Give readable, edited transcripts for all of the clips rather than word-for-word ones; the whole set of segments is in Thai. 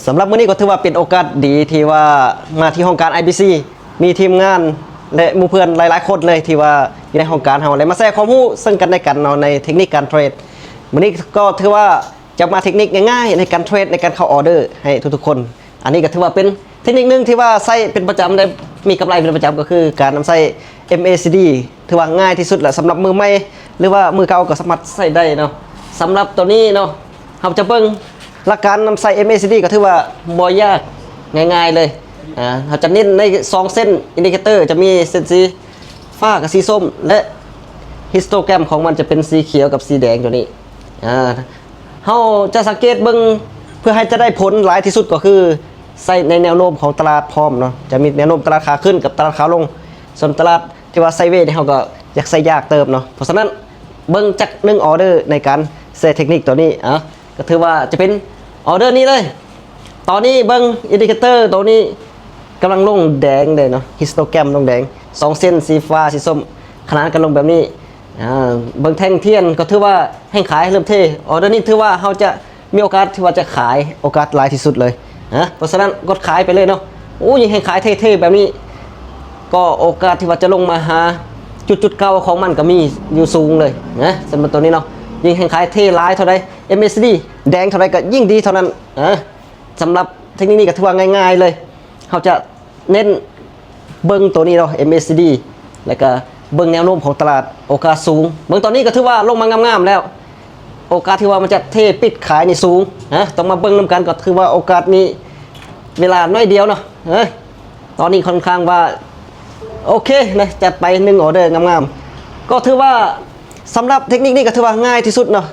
สำหรับมื้อนี้ก็ถือว่าเป็นโอกาสดีที่ว่ามาที่ห้องการ IBC มีทีมงานและหมู่เพื่อนหลายๆคนเลยที่ว่าอยู่ในห้องการเฮาเลยมาแชร์ความรู้ซึ่งกันและกันเนาะในเทคนิคการเทรดมื้อนี้ก็ถือว่าจะมาเทคนิคง่ายๆในการเทรดในการเข้าออเดอร์ให้ทุกๆคนอันนี้ก็ถือว่าเป็นเทคนิคนึงที่ว่าใช้เป็นประจำได้มีกำไรเป็นประจำก็คือการนำใช้ MACD ถือว่าง่ายที่สุดแหละสำหรับมือใหม่หรือว่ามือเก่าก็สามารถใช้ได้เนาะสำหรับตัวนี้เนาะเราจะเบิ่งหลักการนำใส่ MACD ก็ถือว่าบ่ยากง่ายๆเลยเราจะเน้นใน2เส้นอินดิเคเตอร์จะมีเส้นสีฟ้ากับสีส้มและฮิสโตแกรมของมันจะเป็นสีเขียวกับสีแดงตัวนี้เราจะสังเกตเบิ่งเพื่อให้จะได้ผลหลายที่สุดก็คือใส่ในแนวโน้มของตลาดพร้อมเนาะจะมีแนวโน้มตลาดขาขึ้นกับตลาดขาลงส่วนตลาดที่ว่าไซด์เวย์เขาก็อยากใส่ยากเติมเนาะเพราะฉะนั้นเบิ่งจัก1ออเดอร์ในการใส่เทคนิคตัวนี้ก็ถือว่าจะเป็นออเดอร์นี้เลยตอนนี้เบิ่งอินดิเคเตอร์ตัวนี้กำลังลงแดงเลยเนาะฮิสโตแกรมลงแดง2เส้นสีฟ้าสีส้มขนานกันลงแบบนี้เบิ่งแท่งเทียนก็ถือว่าให้ขายเริ่มเทออเดอร์นี้ถือว่าเขาจะมีโอกาสที่ว่าจะขายโอกาสหลายที่สุดเลยเพราะฉะนั้นกดขายไปเลยเนาะยิ่งให้ขายเท่ๆแบบนี้ก็โอกาสที่ว่าจะลงมาหาจุดเก่าของมันก็มีอยู่สูงเลยนะสำหรับตัวนี้เนาะยิ่งให้ขายเท่ร้ายเท่าไร MACD แดงเท่าไรก็ยิ่งดีเท่านั้นสำหรับเทคนิคนี้ก็ถือว่าง่ายๆเลยเขาจะเน้นเบิ้งตัวนี้เนาะ MACD แล้วก็เบิ้งแนวโน้มของตลาดโอกาสสูงเบิ้งตอนนี้ก็ถือว่าลงมางามๆแล้วโอกาสที่ว่ามันจะเทปิดขายนี่สูงต้องมาเบิ้งนำกันก็ถือว่าโอกาสนี้เวลาน้อยเดียวเนาะตอนนี้ค่อนข้างว่าโอเคนะจัดไป1ออเดอร์งามๆก็ถือว่าสำหรับเทคนิคนี้ก็ถือว่าง่ายที่สุดเนาะ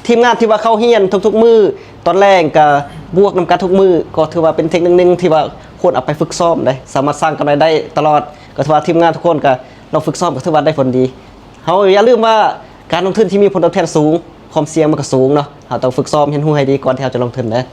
ทีมงานที่ว่าเข้าเฮียนทุกๆมือตอนแรกก็บวกนำกันทุกมือก็ถือว่าเป็นเทคนิคนึงที่ว่าควรเอาไปฝึกซ้อมได้สามารถสร้างกำไรได้ตลอดก็ถือว่าทีมงานทุกคนก็ลองฝึกซ้อมก็ถือว่าได้ผลดีเขาอย่าลืมว่าการลงทุนที่มีผลตอบแทนสูงความเสี่ยงมันก็สูงเนาะเราต้องฝึกซ้อมเห็นหูให้ดีก่อนที่เราจะลงทุนนะ